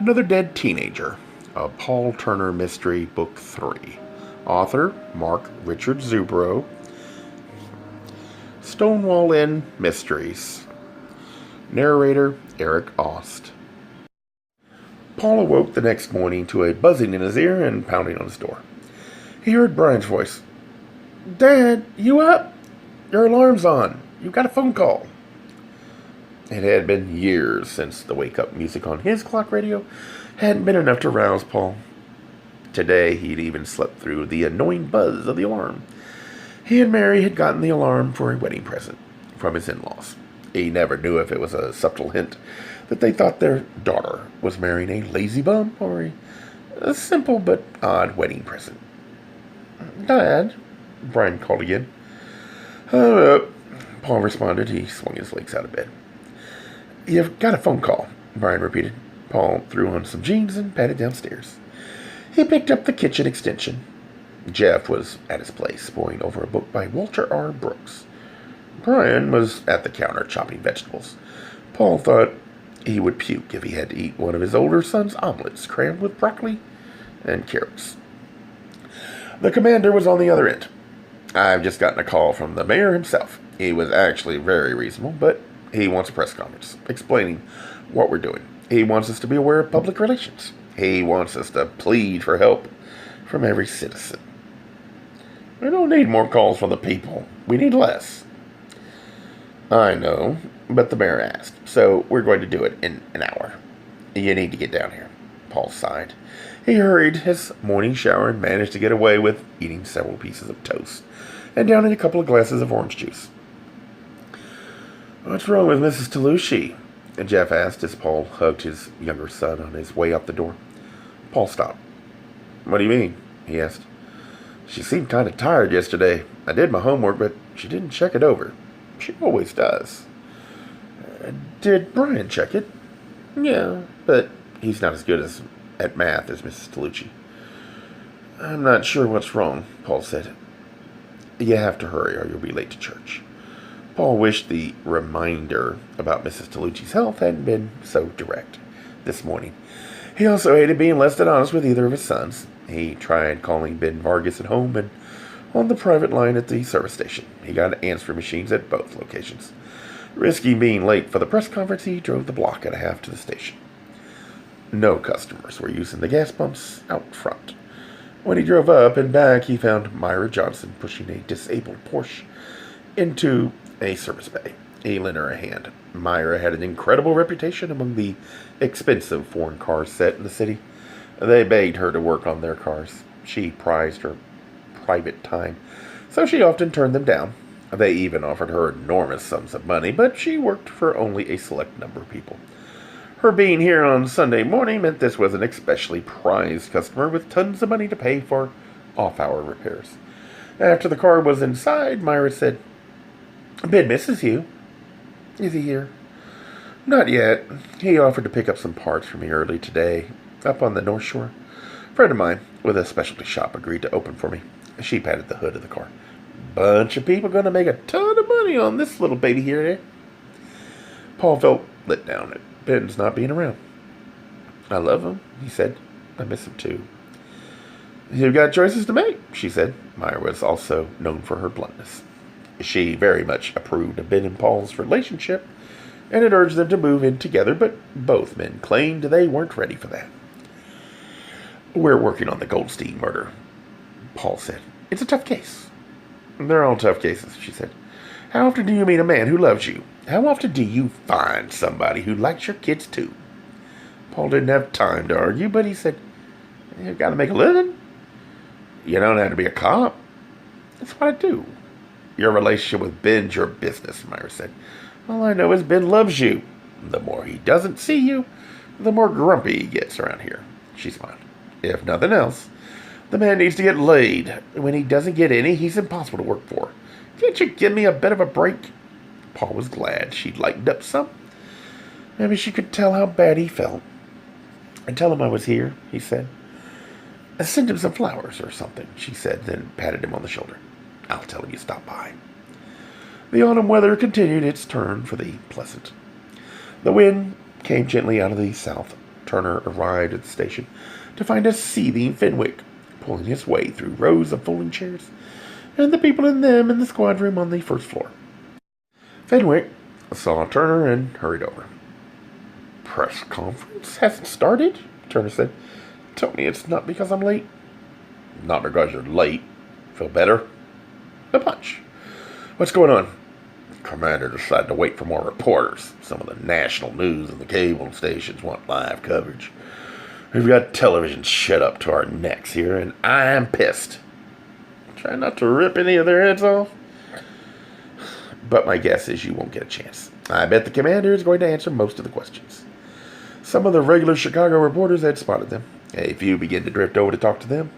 Another Dead Teenager, a Paul Turner Mystery, Book 3. Author, Mark Richard Zubro. Stonewall Inn Mysteries. Narrator, Eric Aust. Paul awoke the next morning to a buzzing in his ear and pounding on his door. He heard Brian's voice. "Dad, you up? Your alarm's on. You got a phone call." It had been years since the wake-up music on his clock radio hadn't been enough to rouse Paul. Today, he'd even slept through the annoying buzz of the alarm. He and Mary had gotten the alarm for a wedding present from his in-laws. He never knew if it was a subtle hint that they thought their daughter was marrying a lazy bum or a simple but odd wedding present. "Dad," Brian called again. Paul responded. He swung his legs out of bed. "You've got a phone call," Brian repeated. Paul threw on some jeans and padded downstairs. He picked up the kitchen extension. Jeff was at his place, poring over a book by Walter R. Brooks. Brian was at the counter chopping vegetables. Paul thought he would puke if he had to eat one of his older son's omelets crammed with broccoli and carrots. The commander was on the other end. "I've just gotten a call from the mayor himself. He was actually very reasonable, but he wants a press conference explaining what we're doing. He wants us to be aware of public relations. He wants us to plead for help from every citizen." "We don't need more calls from the people. We need less." "I know, but the mayor asked, so we're going to do it in an hour. You need to get down here." Paul sighed. He hurried his morning shower and managed to get away with eating several pieces of toast and downing a couple of glasses of orange juice. "What's wrong with Mrs. Toulouche?" Jeff asked as Paul hugged his younger son on his way out the door. Paul stopped. "What do you mean?" he asked. "She seemed kind of tired yesterday. I did my homework, but she didn't check it over. She always does." "Did Brian check it?" "Yeah, but he's not as good at math as Mrs. Toulouche." "I'm not sure what's wrong," Paul said. "You have to hurry or you'll be late to church." Paul wished the reminder about Mrs. Toulouche's health hadn't been so direct this morning. He also hated being less than honest with either of his sons. He tried calling Ben Vargas at home and on the private line at the service station. He got answering machines at both locations. Risking being late for the press conference, he drove the block and a half to the station. No customers were using the gas pumps out front. When he drove up and back, he found Myra Johnson pushing a disabled Porsche into a service bay. He lent her a hand. Myra had an incredible reputation among the expensive foreign car set in the city. They begged her to work on their cars. She prized her private time, so she often turned them down. They even offered her enormous sums of money, but she worked for only a select number of people. Her being here on Sunday morning meant this was an especially prized customer with tons of money to pay for off-hour repairs. After the car was inside, Myra said, "Ben misses you." "Is he here?" "Not yet. He offered to pick up some parts for me early today, up on the North Shore. A friend of mine with a specialty shop agreed to open for me." She patted the hood of the car. "Bunch of people going to make a ton of money on this little baby here, eh?" Paul felt let down at Ben's not being around. "I love him," he said. "I miss him too." "You've got choices to make," she said. Myra was also known for her bluntness. She very much approved of Ben and Paul's relationship and had urged them to move in together, but both men claimed they weren't ready for that. "We're working on the Goldstein murder," Paul said. "It's a tough case." "They're all tough cases," she said. "How often do you meet a man who loves you? How often do you find somebody who likes your kids too?" Paul didn't have time to argue, but he said, "You've got to make a living. You don't have to be a cop." "That's what I do." "Your relationship with Ben's your business," Myra said. "All I know is Ben loves you. The more he doesn't see you, the more grumpy he gets around here." She smiled. "If nothing else, the man needs to get laid. When he doesn't get any, he's impossible to work for. Can't you give me a bit of a break?" Paul was glad she'd lightened up some. Maybe she could tell how bad he felt. "And tell him I was here," he said. "Send him some flowers or something," she said, then patted him on the shoulder. "I'll tell him you stopped by." The autumn weather continued its turn for the pleasant. The wind came gently out of the south, Turner arrived at the station to find a seething Fenwick pulling his way through rows of folding chairs and the people in them in the squad room on the first floor. Fenwick saw Turner and hurried over. "Press conference hasn't started?" Turner said. "Tell me it's not because I'm late." "Not because you're late. Feel better?" "A bunch. What's going on?" "Commander decided to wait for more reporters. Some of the national news and the cable stations want live coverage. We've got television shut up to our necks here, and I'm pissed. Try not to rip any of their heads off. But my guess is you won't get a chance. I bet the commander is going to answer most of the questions." Some of the regular Chicago reporters had spotted them. A few began to drift over to talk to them.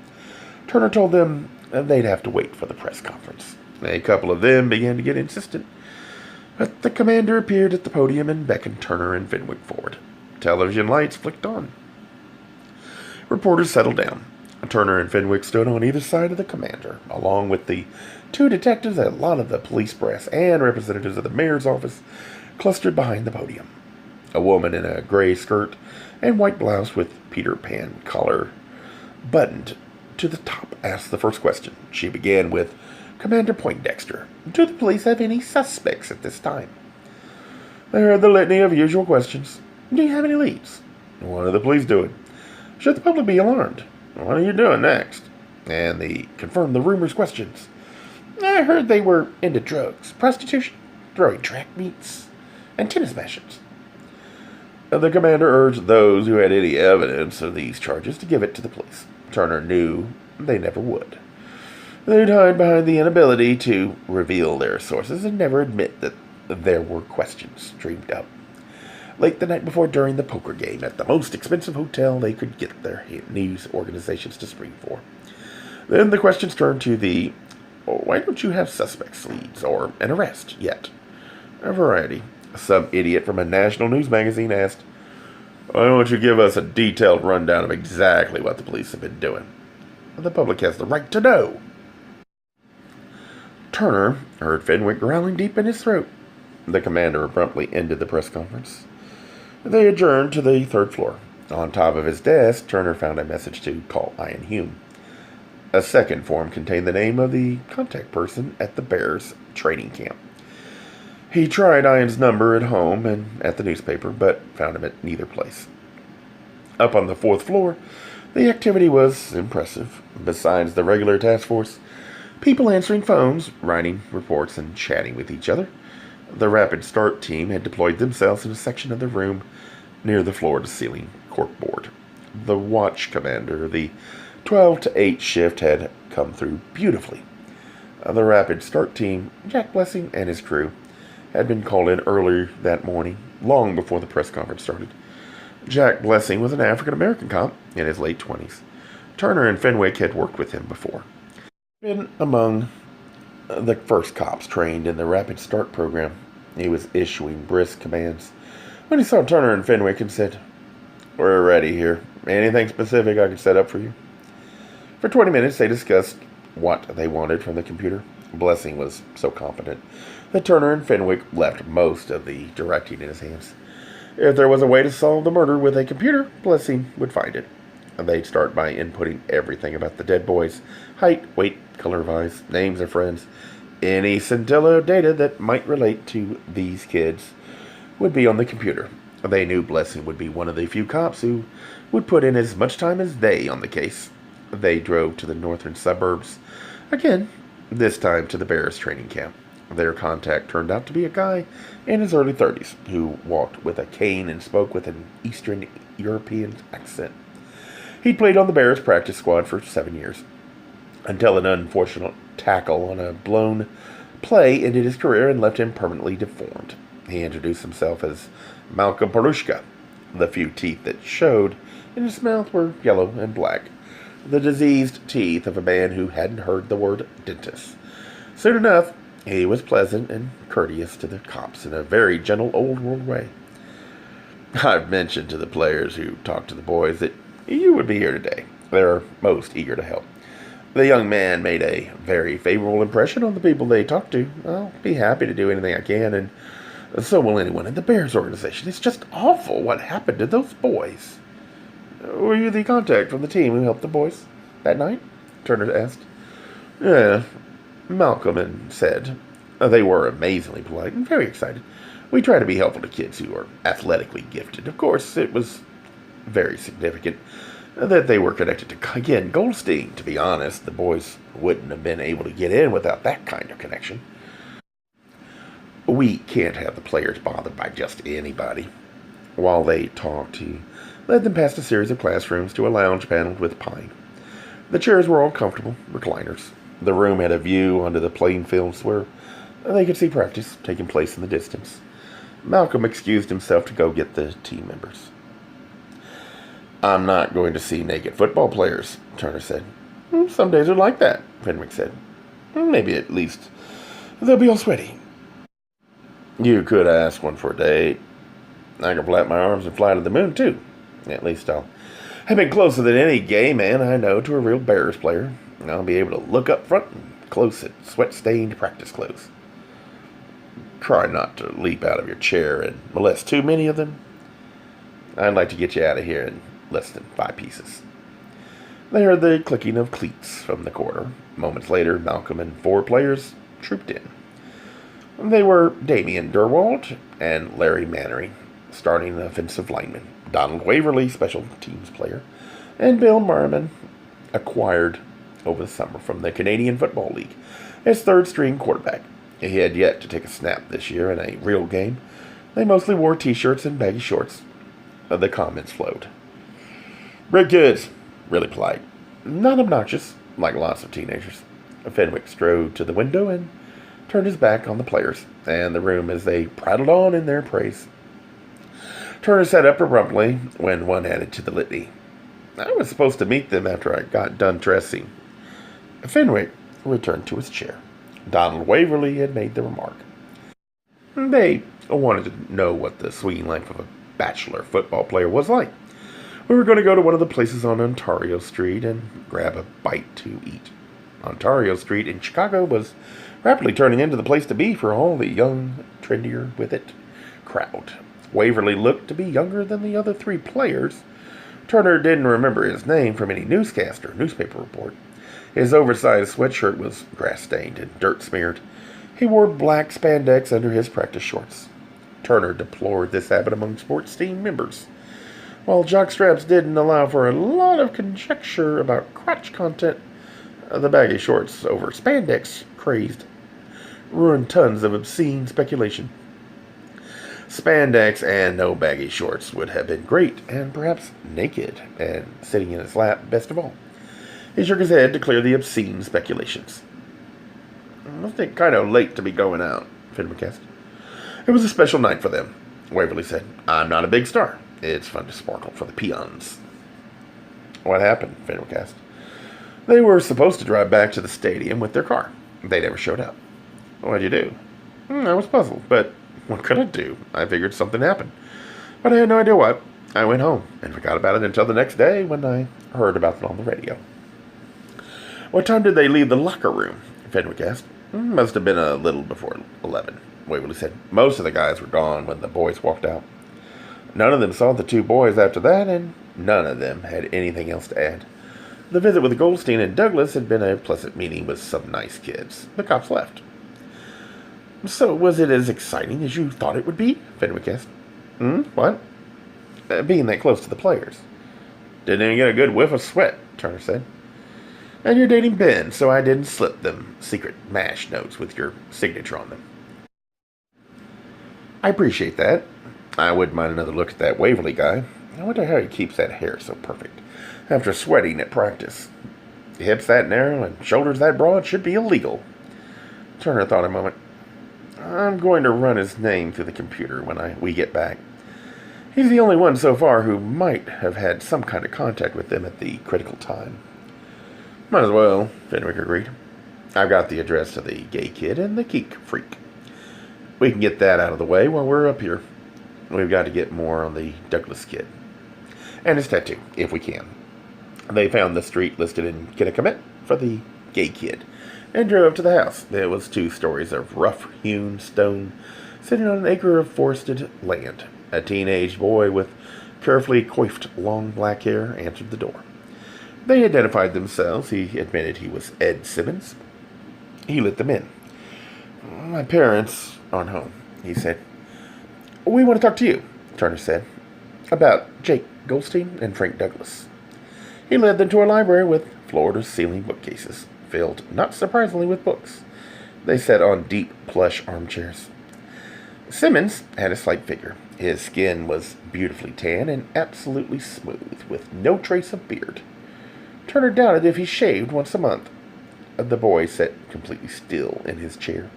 Turner told them they'd have to wait for the press conference. A couple of them began to get insistent. But the commander appeared at the podium and beckoned Turner and Fenwick forward. Television lights flicked on. Reporters settled down. Turner and Fenwick stood on either side of the commander, along with the two detectives, a lot of the police brass, and representatives of the mayor's office clustered behind the podium. A woman in a gray skirt and white blouse with Peter Pan collar buttoned to the top asked the first question. She began with, "Commander Poindexter, do the police have any suspects at this time?" They heard the litany of usual questions. "Do you have any leads?" "What are the police doing?" "Should the public be alarmed?" "What are you doing next?" And they confirmed the rumors' questions. "I heard they were into drugs, prostitution, throwing track meets, and tennis matches." The commander urged those who had any evidence of these charges to give it to the police. Turner knew they never would. They'd hide behind the inability to reveal their sources and never admit that there were questions dreamed up. Late the night before during the poker game at the most expensive hotel they could get their news organizations to spring for. Then the questions turned to the, "Why don't you have suspects, leads, or an arrest yet?" A variety. Some idiot from a national news magazine asked, "Why don't you give us a detailed rundown of exactly what the police have been doing? The public has the right to know." Turner heard Fenwick growling deep in his throat. The commander abruptly ended the press conference. They adjourned to the third floor. On top of his desk, Turner found a message to call Ian Hume. A second form contained the name of the contact person at the Bears training camp. He tried Ian's number at home and at the newspaper, but found him at neither place. Up on the fourth floor, the activity was impressive. Besides the regular task force, people answering phones, writing reports, and chatting with each other. The Rapid Start team had deployed themselves in a section of the room near the floor-to-ceiling corkboard. The watch commander, the 12 to 8 shift, had come through beautifully. The Rapid Start team, Jack Blessing and his crew, had been called in earlier that morning, long before the press conference started. Jack Blessing was an African-American cop in his late 20s. Turner and Fenwick had worked with him before. Been among the first cops trained in the Rapid Start program. He was issuing brisk commands when he saw Turner and Fenwick and said, "We're ready here. Anything specific I can set up for you?" For 20 minutes they discussed what they wanted from the computer. Blessing was so competent that Turner and Fenwick left most of the directing in his hands. If there was a way to solve the murder with a computer, Blessing would find it. They'd start by inputting everything about the dead boys: height, weight, color of eyes, names of friends. Any scintilla of data that might relate to these kids would be on the computer. They knew Blessing would be one of the few cops who would put in as much time as they on the case. They drove to the northern suburbs again, this time to the Bears training camp. Their contact turned out to be a guy in his early 30s who walked with a cane and spoke with an Eastern European accent. He'd played on the Bears practice squad for 7 years, until an unfortunate tackle on a blown play ended his career and left him permanently deformed. He introduced himself as Malcolm Perushka. The few teeth that showed in his mouth were yellow and black, the diseased teeth of a man who hadn't heard the word dentist. Soon enough, he was pleasant and courteous to the cops in a very gentle old-world way. "I've mentioned to the players who talked to the boys that you would be here today. They're most eager to help. The young man made a very favorable impression on the people they talked to. I'll be happy to do anything I can, and so will anyone in the Bears organization. It's just awful what happened to those boys." Were you the contact from the team who helped the boys that night? Turner asked. Yeah, Malcolm said. They were amazingly polite and very excited. We try to be helpful to kids who are athletically gifted. Of course, it was very significant that they were connected to, again, Goldstein. To be honest, the boys wouldn't have been able to get in without that kind of connection. We can't have the players bothered by just anybody. While they talked, he led them past a series of classrooms to a lounge paneled with pine. The chairs were all comfortable recliners. The room had a view onto the playing fields where they could see practice taking place in the distance. Malcolm excused himself to go get the team members. I'm not going to see naked football players, Turner said. Some days are like that, Fenwick said. Maybe at least they'll be all sweaty. You could ask one for a date. I can flap my arms and fly to the moon, too. At least I'll have been closer than any gay man I know to a real Bears player. I'll be able to look up front and close at sweat-stained practice clothes. Try not to leap out of your chair and molest too many of them. I'd like to get you out of here in less than 5 pieces. They heard the clicking of cleats from the corridor. Moments later, Malcolm and 4 players trooped in. They were Damian Derwalt and Larry Mannery, starting offensive lineman, Donald Waverly, special teams player, and Bill Merriman, acquired over the summer from the Canadian Football League, as third-string quarterback. He had yet to take a snap this year in a real game. They mostly wore T-shirts and baggy shorts. The comments flowed. Great kids, really polite. Not obnoxious, like lots of teenagers. Fenwick strode to the window and turned his back on the players and the room as they prattled on in their praise. Turner sat up abruptly when one added to the litany. I was supposed to meet them after I got done dressing. Fenwick returned to his chair. Donald Waverly had made the remark. They wanted to know what the swinging life of a bachelor football player was like. We were going to go to one of the places on Ontario Street and grab a bite to eat. Ontario Street in Chicago was rapidly turning into the place to be for all the young, trendier with it crowd. Waverly looked to be younger than the other 3 players. Turner didn't remember his name from any newscast or newspaper report. His oversized sweatshirt was grass-stained and dirt-smeared. He wore black spandex under his practice shorts. Turner deplored this habit among sports team members. While jockstraps didn't allow for a lot of conjecture about crotch content, the baggy shorts over spandex crazed ruined tons of obscene speculation. Spandex and no baggy shorts would have been great, and perhaps naked and sitting in his lap best of all. He shook his head to clear the obscene speculations. Must be kind of late to be going out, Fenwick asked. It was a special night for them, Waverly said. I'm not a big star. It's fun to sparkle for the peons. What happened? Fenwick asked. They were supposed to drive back to the stadium with their car. They never showed up. What'd you do? I was puzzled, but what could I do? I figured something happened. But I had no idea what. I went home and forgot about it until the next day when I heard about it on the radio. What time did they leave the locker room? Fenwick asked. Must have been a little before 11, Waverly said. Most of the guys were gone when the boys walked out. None of them saw the 2 boys after that, and none of them had anything else to add. The visit with Goldstein and Douglas had been a pleasant meeting with some nice kids. The cops left. So was it as exciting as you thought it would be? Fenwick asked. What? Being that close to the players. Didn't even get a good whiff of sweat, Turner said. And you're dating Ben, so I didn't slip them secret MASH notes with your signature on them. I appreciate that. I wouldn't mind another look at that Waverly guy. I wonder how he keeps that hair so perfect after sweating at practice. Hips that narrow and shoulders that broad should be illegal. Turner thought a moment. I'm going to run his name through the computer when we get back. He's the only one so far who might have had some kind of contact with them at the critical time. Might as well, Fenwick agreed. I've got the address of the gay kid and the geek freak. We can get that out of the way while we're up here. We've got to get more on the Douglas kid. And his tattoo, if we can. They found the street listed in Kennecott for the gay kid and drove to the house. There was 2 stories of rough-hewn stone sitting on an acre of forested land. A teenage boy with carefully coiffed long black hair, answered the door. They identified themselves. He admitted he was Ed Simmons. He let them in. My parents aren't home, he said. We want to talk to you, Turner said, about Jake Goldstein and Frank Douglas. He led them to a library with floor-to-ceiling bookcases, filled, not surprisingly, with books. They sat on deep, plush armchairs. Simmons had a slight figure. His skin was beautifully tan and absolutely smooth, with no trace of beard. Turner doubted if he shaved once a month. The boy sat completely still in his chair.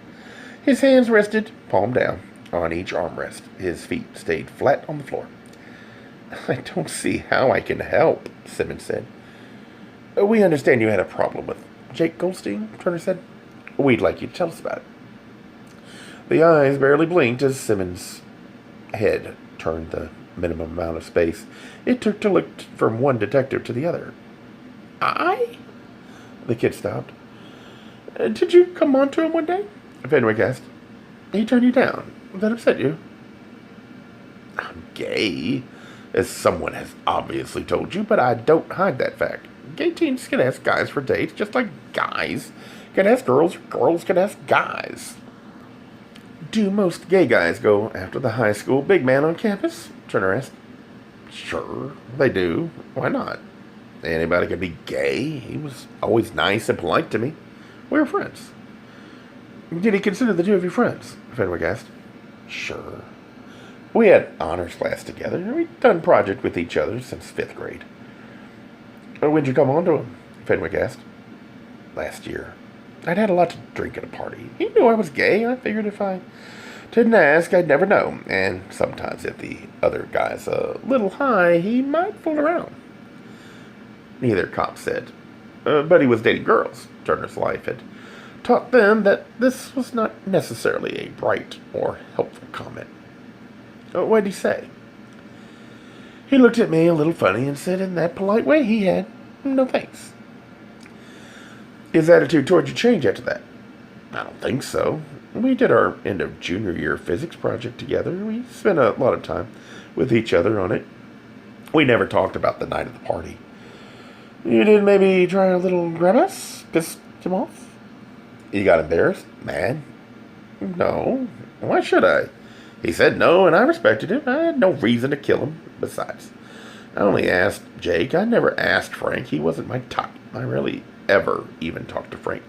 His hands rested, palm down, on each armrest. His feet stayed flat on the floor. I don't see how I can help, Simmons said. We understand you had a problem with Jake Goldstein, Turner said. We'd like you to tell us about it. The eyes barely blinked as Simmons' head turned the minimum amount of space it took to look from one detective to the other. I? The kid stopped. Did you come on to him one day? Fenwick asked. He turned you down. That upset you? I'm gay, as someone has obviously told you, but I don't hide that fact. Gay teens can ask guys for dates, just like guys can ask girls, or girls can ask guys. Do most gay guys go after the high school big man on campus? Turner asked. Sure, they do. Why not? Anybody could be gay. He was always nice and polite to me. We were friends. Did he consider the two of you friends? Fenwick asked. Sure. We had honors class together. We'd done project with each other since 5th grade. When'd you come on to him? Fenwick asked. Last year. I'd had a lot to drink at a party. He knew I was gay. I figured if I didn't ask, I'd never know. And sometimes if the other guy's a little high, he might fool around. Neither cop said. But he was dating girls. Turner's life had taught them that this was not necessarily a bright or helpful comment. What did he say? He looked at me a little funny and said in that polite way he had no thanks. His attitude toward you changed after that? I don't think so. We did our end of junior year physics project together. We spent a lot of time with each other on it. We never talked about the night of the party. You did maybe try a little grab us? Pissed him off? You got embarrassed? Mad? No. Why should I? He said no, and I respected him. I had no reason to kill him. Besides, I only asked Jake. I never asked Frank. He wasn't my type. I rarely ever even talked to Frank.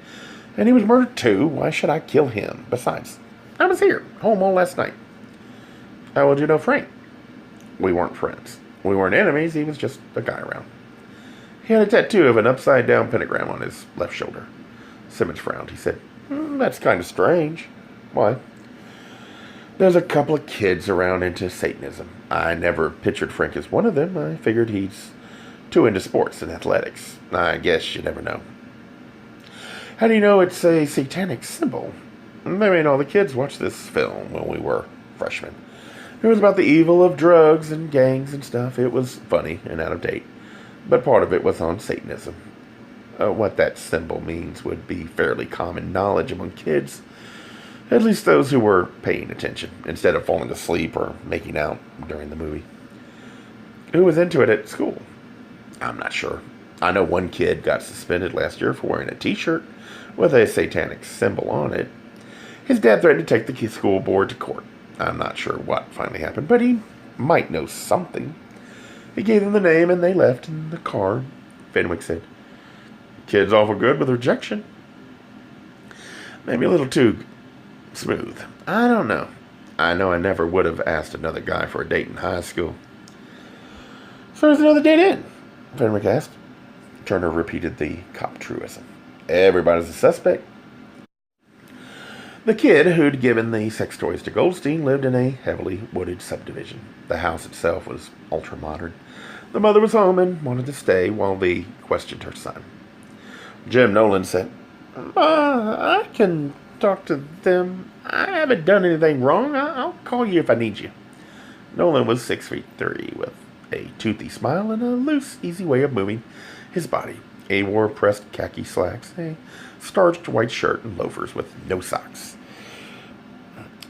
And he was murdered too. Why should I kill him? Besides, I was here, home all last night. How well did you know Frank? We weren't friends. We weren't enemies. He was just a guy around. He had a tattoo of an upside-down pentagram on his left shoulder. Simmons frowned. He said, that's kind of strange. Why? There's a couple of kids around into Satanism. I never pictured Frank as one of them. I figured he's too into sports and athletics. I guess you never know. How do you know it's a satanic symbol? They made all the kids watch this film when we were freshmen. It was about the evil of drugs and gangs and stuff. It was funny and out of date. But part of it was on Satanism. What that symbol means would be fairly common knowledge among kids. At least those who were paying attention, instead of falling asleep or making out during the movie. Who was into it at school? I'm not sure. I know one kid got suspended last year for wearing a t-shirt with a satanic symbol on it. His dad threatened to take the school board to court. I'm not sure what finally happened, but he might know something. He gave them the name and they left in the car. Fenwick said, kid's awful good with rejection. Maybe a little too smooth. I don't know. I know I never would have asked another guy for a date in high school. So there's another date in? Fenwick asked. Turner repeated the cop truism. Everybody's a suspect. The kid who'd given the sex toys to Goldstein lived in a heavily wooded subdivision. The house itself was ultra-modern. The mother was home and wanted to stay while they questioned her son. Jim Nolan said, I can talk to them. I haven't done anything wrong. I'll call you if I need you. Nolan was 6'3" with a toothy smile and a loose, easy way of moving his body. He wore pressed khaki slacks, a starched white shirt, and loafers with no socks.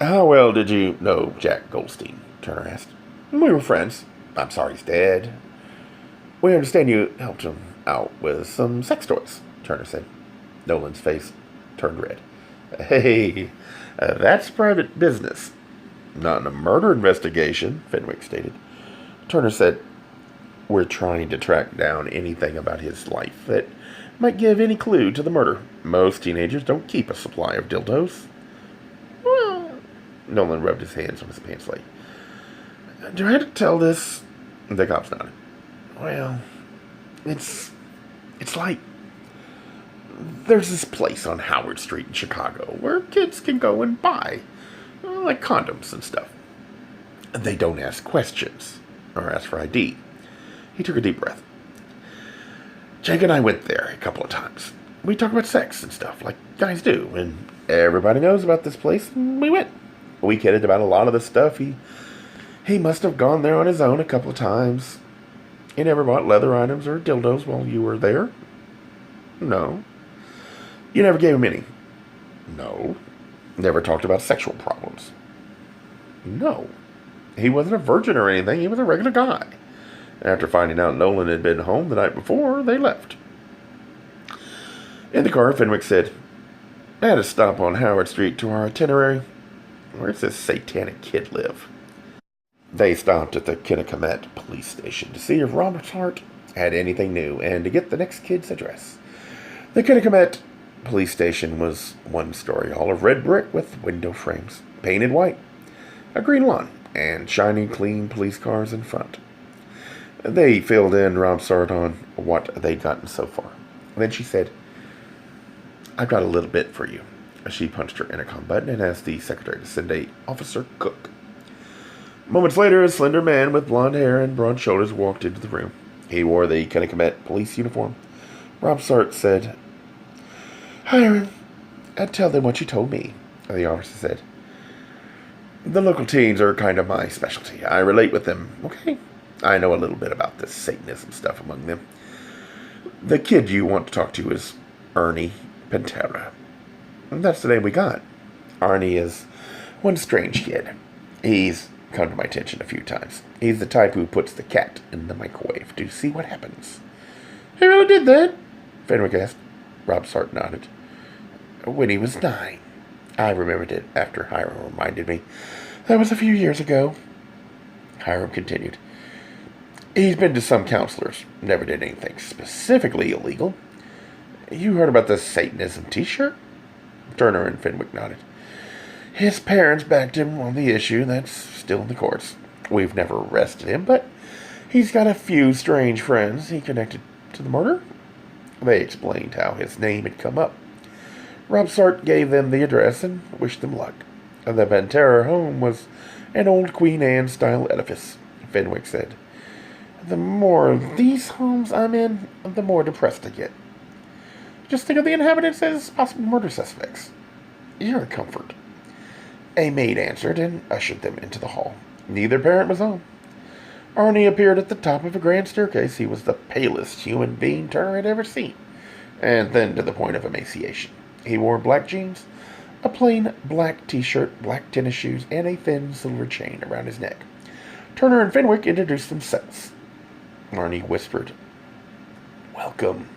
How well did you know Jack Goldstein? Turner asked. We were friends. I'm sorry he's dead. We understand you helped him out with some sex toys, Turner said. Nolan's face turned red. Hey, that's private business. Not in a murder investigation, Fenwick stated. Turner said, we're trying to track down anything about his life that might give any clue to the murder. Most teenagers don't keep a supply of dildos. Well, Nolan rubbed his hands on his pants leg. Do I have to tell this? The cops nodded. Well, it's like there's this place on Howard Street in Chicago where kids can go and buy, like condoms and stuff. They don't ask questions or ask for ID. He took a deep breath. Jake and I went there a couple of times. We talk about sex and stuff like guys do, and everybody knows about this place, and we went. We kidded about a lot of the stuff. He must have gone there on his own a couple of times. He never bought leather items or dildos while you were there? No. You never gave him any? No. Never talked about sexual problems? No. He wasn't a virgin or anything. He was a regular guy. After finding out Nolan had been home the night before, they left. In the car, Fenwick said, add a stop on Howard Street to our itinerary. Where's this satanic kid live? They stopped at the Kennecott police station to see if Robert Hart had anything new and to get the next kid's address. The Kennecott police station was one story, all of red brick with window frames, painted white, a green lawn, and shiny, clean police cars in front. They filled in Rob Sart on what they'd gotten so far. Then she said, I've got a little bit for you. She punched her intercom button and asked the secretary to send a Officer Cook. Moments later, a slender man with blonde hair and broad shoulders walked into the room. He wore the Kennecott police uniform. Rob Sart said, Hiram, tell them what you told me, the officer said. The local teens are kind of my specialty. I relate with them, okay? I know a little bit about this Satanism stuff among them. The kid you want to talk to is Ernie Pantera. That's the name we got. Arnie is one strange kid. He's come to my attention a few times. He's the type who puts the cat in the microwave to see what happens. He really did that? Fenwick asked. Rob Sart nodded. When he was 9. I remembered it after Hiram reminded me. That was a few years ago. Hiram continued. He's been to some counselors. Never did anything specifically illegal. You heard about the Satanism t-shirt? Turner and Fenwick nodded. His parents backed him on the issue. That's still in the courts. We've never arrested him, but he's got a few strange friends he connected to the murder. They explained how his name had come up. Rob Sart gave them the address and wished them luck. The Pantera home was an old Queen Anne-style edifice, Fenwick said. The more of these homes I'm in, the more depressed I get. Just think of the inhabitants as possible murder suspects. You're a comfort. A maid answered and ushered them into the hall. Neither parent was home. Arnie appeared at the top of a grand staircase. He was the palest human being Turner had ever seen, and thin to the point of emaciation. He wore black jeans, a plain black t-shirt, black tennis shoes, and a thin silver chain around his neck. Turner and Fenwick introduced themselves. Arnie whispered, Welcome.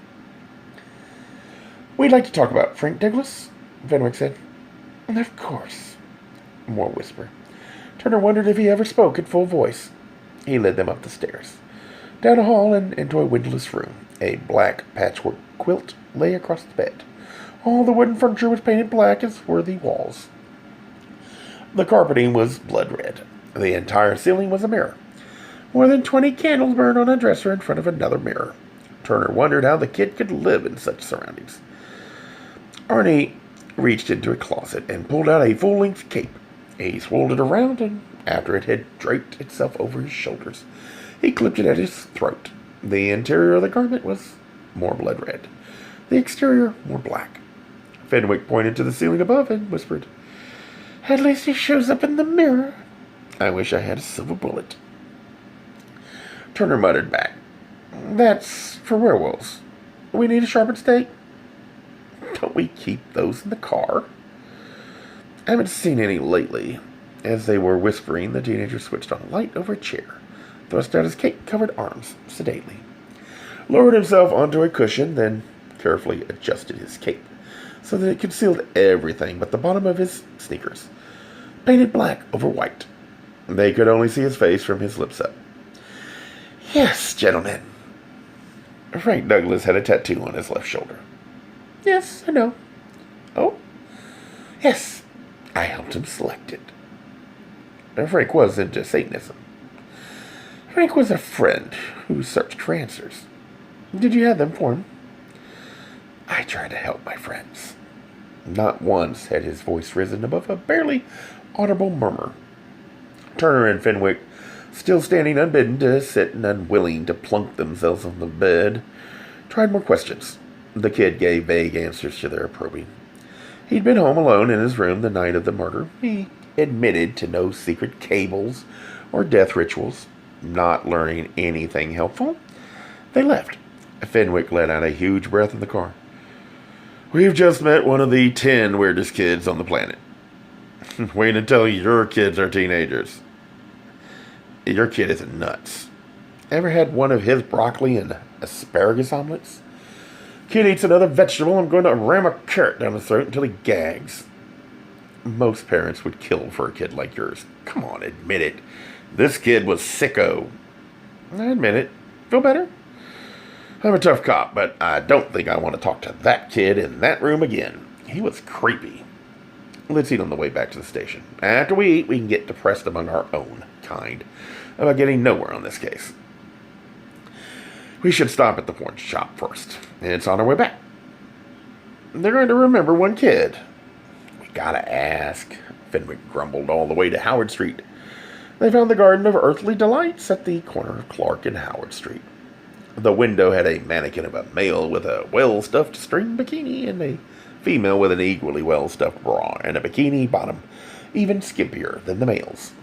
We'd like to talk about Frank Douglas, Fenwick said. Of course. More whisper. Turner wondered if he ever spoke at full voice. He led them up the stairs, down a hall and into a windowless room. A black patchwork quilt lay across the bed. All the wooden furniture was painted black, as were the walls. The carpeting was blood red. The entire ceiling was a mirror. More than 20 candles burned on a dresser in front of another mirror. Turner wondered how the kid could live in such surroundings. Arnie reached into a closet and pulled out a full-length cape. He swirled it around, and after it had draped itself over his shoulders, he clipped it at his throat. The interior of the garment was more blood red. The exterior more black. Fenwick pointed to the ceiling above and whispered, At least he shows up in the mirror. I wish I had a silver bullet. Turner muttered back, That's for werewolves. We need a sharpened stake. Don't we keep those in the car? I haven't seen any lately. As they were whispering, the teenager switched on a light over a chair. thrust out his cake-covered arms sedately, lowered himself onto a cushion, then carefully adjusted his cape so that it concealed everything but the bottom of his sneakers, painted black over white. They could only see his face from his lips up. "Yes, gentlemen." Frank Douglas had a tattoo on his left shoulder. "Yes, I know." "Oh?" "Yes, I helped him select it." Frank was into Satanism. Frank was a friend who searched for answers. "Did you have them for him?" "I try to help my friends." Not once had his voice risen above a barely audible murmur. Turner and Fenwick, still standing unbidden to sit and unwilling to plunk themselves on the bed, tried more questions. The kid gave vague answers to their probing. He'd been home alone in his room the night of the murder. He admitted to no secret cables or death rituals. Not learning anything helpful, they left. Fenwick let out a huge breath in the car. "We've just met one of the 10 weirdest kids on the planet." "Wait until your kids are teenagers." "Your kid isn't nuts. Ever had one of his broccoli and asparagus omelets? Kid eats another vegetable, I'm going to ram a carrot down his throat until he gags." "Most parents would kill for a kid like yours. Come on, admit it. This kid was sicko." "I admit it. Feel better?" "I'm a tough cop, but I don't think I want to talk to that kid in that room again. He was creepy." "Let's eat on the way back to the station. After we eat, we can get depressed among our own kind about getting nowhere on this case. We should stop at the porn shop first. It's on our way back. They're going to remember one kid." "We gotta ask." Fenwick grumbled all the way to Howard Street. They found the Garden of Earthly Delights at the corner of Clark and Howard Street. The window had a mannequin of a male with a well-stuffed string bikini and a female with an equally well-stuffed bra and a bikini bottom, even skimpier than the male's.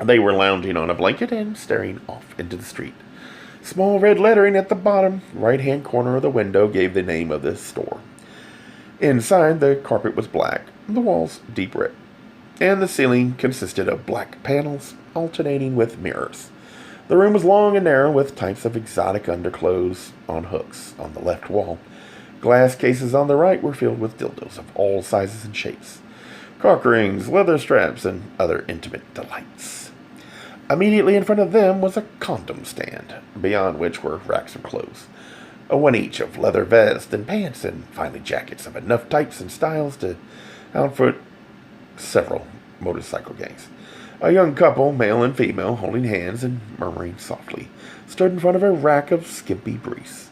They were lounging on a blanket and staring off into the street. Small red lettering at the bottom right-hand corner of the window gave the name of the store. Inside, the carpet was black, the walls deep red, and the ceiling consisted of black panels alternating with mirrors. The room was long and narrow, with types of exotic underclothes on hooks on the left wall. Glass cases on the right were filled with dildos of all sizes and shapes, cock rings, leather straps, and other intimate delights. Immediately in front of them was a condom stand, beyond which were racks of clothes, one each of leather vests and pants, and finally jackets of enough types and styles to outfit several motorcycle gangs. A young couple, male and female, holding hands and murmuring softly, stood in front of a rack of skimpy briefs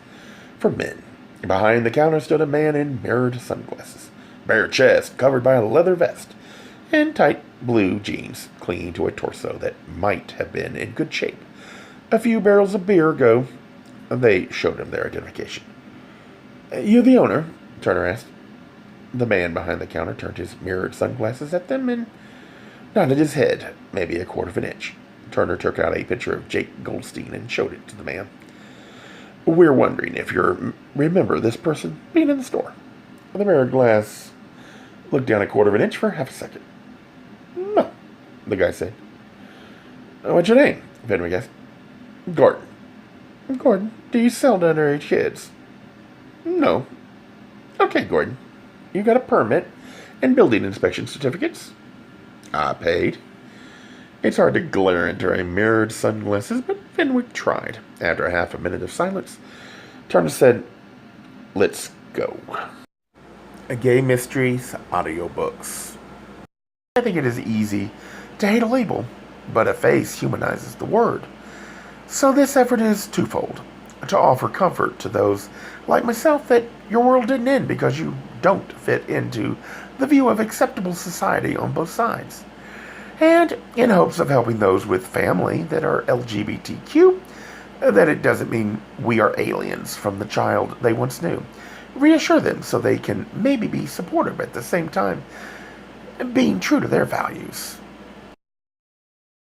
for men. Behind the counter stood a man in mirrored sunglasses, bare chest covered by a leather vest, and tight blue jeans clinging to a torso that might have been in good shape. A few barrels of beer ago, they showed him their identification. "You the owner?" Turner asked. The man behind the counter turned his mirrored sunglasses at them and nodded his head, maybe a quarter of an inch. Turner took out a picture of Jake Goldstein and showed it to the man. "We're wondering if you remember this person being in the store." The mirrored glass looked down a quarter of an inch for half a second. "No," the guy said. "What's your name?" Fenwick asked. "Gordon." "Gordon, do you sell to underage kids?" "No." "Okay, Gordon. You got a permit and building inspection certificates?" "I paid." It's hard to glare into a mirrored sunglasses, but Fenwick tried. After half a minute of silence, Turner said, "Let's go." Gay Mysteries audiobooks. I think it is easy to hate a label, but a face humanizes the word. So this effort is twofold: to offer comfort to those like myself that your world didn't end because you don't fit into the view of acceptable society on both sides, and in hopes of helping those with family that are LGBTQ, that it doesn't mean we are aliens from the child they once knew. Reassure them so they can maybe be supportive at the same time, being true to their values.